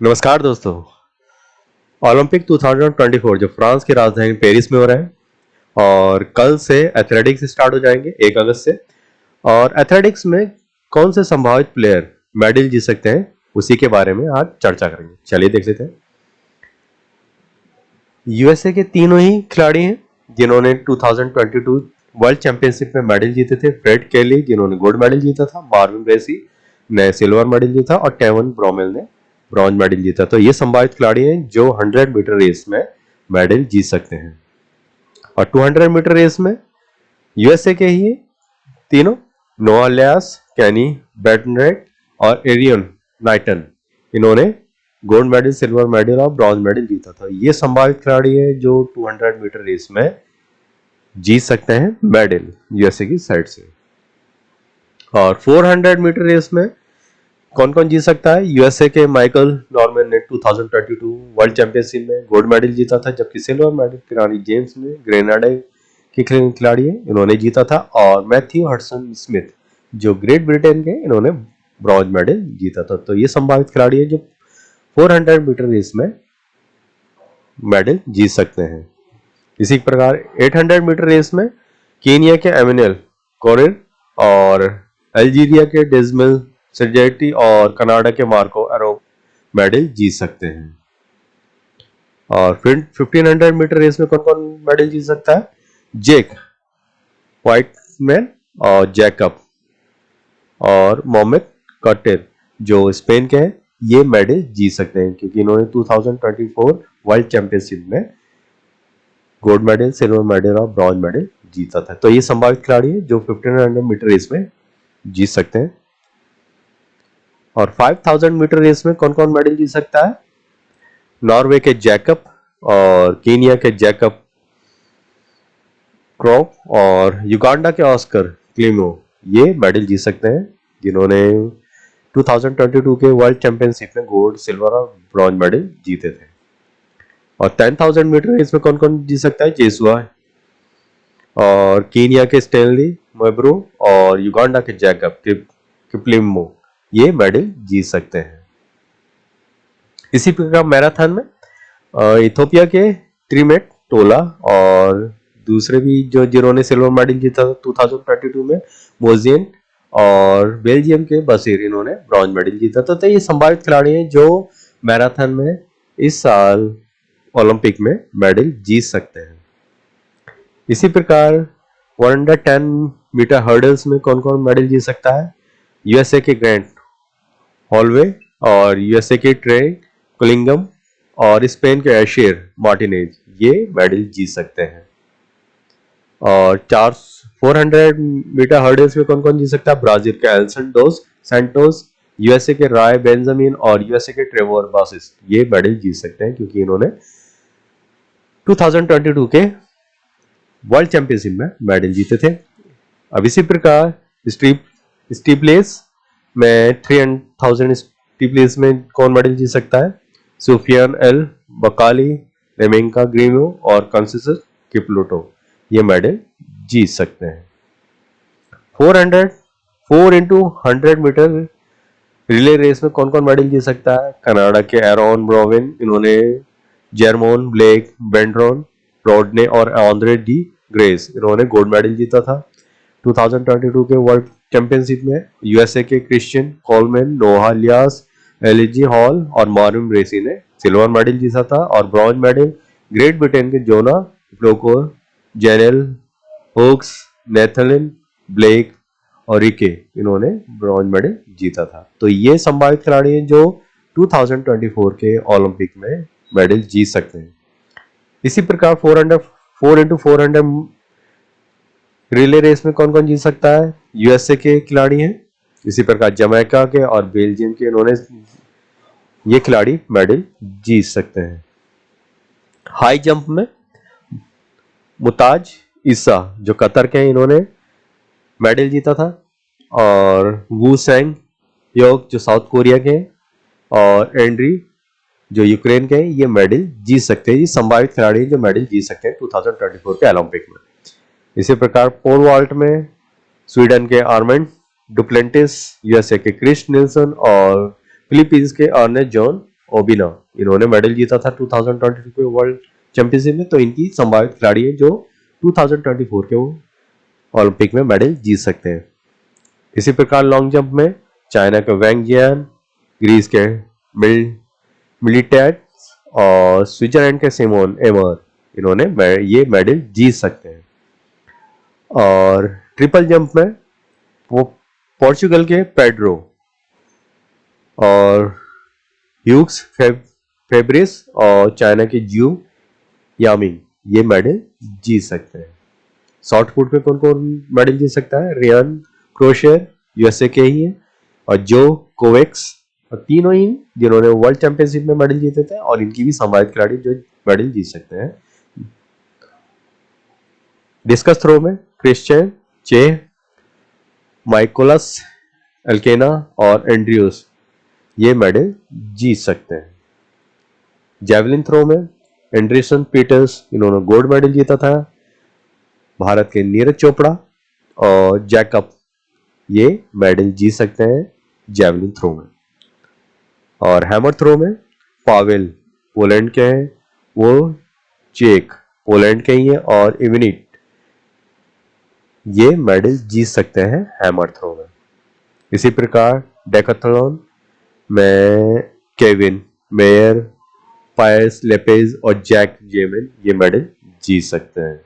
नमस्कार दोस्तों। ओलंपिक 2024 जो फ्रांस की राजधानी पेरिस में हो रहा है और कल से एथलेटिक्स स्टार्ट हो जाएंगे 1 अगस्त से। और एथलेटिक्स में कौन से संभावित प्लेयर मेडल जीत सकते हैं उसी के बारे में आज चर्चा करेंगे। चलिए देख लेते हैं। यूएसए के तीनों ही खिलाड़ी हैं जिन्होंने 2022 वर्ल्ड चैंपियनशिप में मेडल जीते थे। फ्रेड केली जिन्होंने गोल्ड मेडल जीता था, मार्विन ब्रेसी ने सिल्वर मेडल जीता और टेवन ब्रोमेल ने ब्रॉन्ज मेडल जीता। तो ये संभावित खिलाड़ी हैं जो 100 मीटर रेस में मेडल जीत सकते हैं। और 200 मीटर रेस में यूएसए के ही तीनों, नोआ लियास, कैनी बेटनरेट और एरियन नाइटन, इन्होंने गोल्ड मेडल, सिल्वर मेडल और ब्रॉन्ज मेडल जीता था। ये संभावित खिलाड़ी है जो 200 मीटर रेस में जीत सकते हैं मेडल यूएसए की साइड से। और 400 मीटर रेस में कौन कौन जीत सकता है? यूएसए के माइकल नॉर्मन ने 2022 वर्ल्ड चैंपियनशिप में गोल्ड मेडल जीता था, जबकि सिल्वर मेडल किरानी जेम्स ने ग्रेनाडा के खिलाड़ी है, इन्होंने जीता था। और मैथ्यू हडसन स्मिथ जो ग्रेट ब्रिटेन के, इन्होंने ब्रॉन्ज मेडल जीता था। तो ये संभावित खिलाड़ी है जो 400 मीटर रेस में मेडल जीत सकते हैं। इसी प्रकार 800 मीटर रेस में केनिया के एमिनेल कोरिन और अल्जीरिया के डेजमल सर्जेटी और कनाडा के मार्को एरो मेडल जीत सकते हैं। और फिर 1500 मीटर रेस में कौन कौन मेडल जीत सकता है? जेक व्हाइटमैन और जैकब और मोहम्मद कटेर जो स्पेन के हैं, ये मेडल जीत सकते हैं क्योंकि इन्होंने 2024 वर्ल्ड चैंपियनशिप में गोल्ड मेडल, सिल्वर मेडल और ब्रॉन्ज मेडल जीता था। तो ये संभावित खिलाड़ी है जो 1500 मीटर रेस में जीत सकते हैं। और 5000 मीटर रेस में कौन कौन मेडल जीत सकता है? नॉर्वे के जैकब और कीनिया के जैकब क्रॉप और युगांडा के ऑस्कर क्लेमो, ये मेडल जीत सकते हैं जिन्होंने 2022 के वर्ल्ड चैंपियनशिप में गोल्ड, सिल्वर और ब्रॉन्ज मेडल जीते थे। और 10,000 मीटर रेस में कौन कौन जीत सकता है? जेसुआ और कीनिया के स्टेनली मोब्रो और युगांडा के जैकब किप्लिमो, ये मेडल जीत सकते हैं। इसी प्रकार मैराथन में इथियोपिया के त्रिमेट टोला और दूसरे भी जो जिन्होंने सिल्वर मेडल जीता 2022 में, मोजियन और बेल्जियम के बसीर, इन्होंने ब्रॉन्ज मेडल जीता था। तो ये संभावित खिलाड़ी हैं जो मैराथन में इस साल ओलंपिक में मेडल जीत सकते हैं। इसी प्रकार 110 मीटर हर्डल्स में कौन कौन मेडल जीत सकता है? यूएसए के ग्रैंट हॉलवे और यूएसए के ट्रे कुलिंगम और स्पेन के एशेर मार्टिनेज, ये मेडल जीत सकते हैं। और 400 मीटर हर्डल्स में कौन कौन जीत सकता है? ब्राजील के एल्सन डोस सैंटोस, यूएसए के राय बेंजामिन और यूएसए के ट्रेवर बासिस, ये मेडल जीत सकते हैं क्योंकि इन्होंने 2022 के वर्ल्ड चैंपियनशिप में मेडल जीते थे। अब इसी प्रकार स्टीपलेस में 3000 स्टीपलेस में कौन मेडल जीत सकता है? सुफियान एल बकाली, रेमेंका ग्रीनो और कंसेसस किप्लोटो, ये मेडल जीत सकते हैं। 4x100 मीटर रिले रेस में कौन कौन मेडल जीत सकता है? कनाडा के एरोन ब्रोविन, इन्होंने जर्मोन ब्लेक, बेंड्रॉन रोडने और आंद्रे डी ग्रेस, इन्होंने गोल्ड मेडल जीता था। 2022 के वर्ल्ड चैंपियनशिप में यूएसए के क्रिश्चियन कोलमैन, नोहा लियास, एलिजी हॉल और मार्विन ब्रेसी ने सिल्वर मेडल जीता था। और ब्रॉन्ज मेडल ग्रेट ब्रिटेन के जोना ब्लोको, जेनेल होक्स, नेथलिन ब्लेक और रिके, इन्होंने ब्रॉन्ज मेडल जीता था। तो ये संभावित खिलाड़ी हैं जो 2024 के ओलंपिक में मेडल जीत सकते हैं। इसी प्रकार 4x400 रिले रेस में कौन कौन जीत सकता है? यूएसए के खिलाड़ी हैं, इसी प्रकार जमैका के और बेल्जियम के, इन्होंने ये खिलाड़ी मेडल जीत सकते हैं। हाई जंप में मुताज ईसा जो कतर के हैं, इन्होंने मेडल जीता था। और वू सेंग योग जो साउथ कोरिया के हैं और एंड्री जो यूक्रेन के हैं, ये मेडल जीत सकते हैं। ये संभावित खिलाड़ी जो मेडल जीत सकते हैं 2024 के ओलंपिक में। इसी प्रकार पोल वॉल्ट में स्वीडन के आर्मेंड डुप्लेंटिस, यूएसए के क्रिस निल्सन और फिलीपींस के अर्ने जॉन ओबिना, इन्होंने मेडल जीता था 2022 के वर्ल्ड चैंपियनशिप में, तो इनकी संभावित खिलाड़ी है जो 2024 के वो ओलंपिक में मेडल जीत सकते हैं। इसी प्रकार लॉन्ग जंप में चाइना के वैंग जियान, ग्रीस के मिलिटेट और स्विट्जरलैंड के सिमोन एमर, इन्होंने ये मेडल जीत सकते हैं। और ट्रिपल जंप में वो पोर्चुगल के पेड्रो और ह्यूक्स फेब्रिस और चाइना के जियो यामिंग ये मेडल जीत सकते हैं। शॉर्ट पुट में कौन कौन मेडल जीत सकता है? रियान क्रोशियर यूएसए के ही है, और जो कोवेक्स, और तीनों ही जिन्होंने वर्ल्ड चैंपियनशिप में मेडल जीते थे, और इनकी भी संभावित खिलाड़ी जो मेडल जीत सकते हैं। डिस्कस थ्रो में क्रिश्चियन चे, माइकोलस एल्केना और एंड्रियोस ये मेडल जीत सकते हैं। जेवलिन थ्रो में एंडरसन पीटर्स, इन्होंने गोल्ड मेडल जीता था। भारत के नीरज चोपड़ा और जैकब ये मेडल जीत सकते हैं जेवलिन थ्रो में। और हैमर थ्रो में पावेल पोलैंड के हैं, वो चेक पोलैंड के ही हैं, और इवनिट ये मेडल जीत सकते हैं हैमर थ्रो में। इसी प्रकार डेकाथलॉन में केविन मेयर, पायस लेपेज और जैक जेमिन ये मेडल जीत सकते हैं।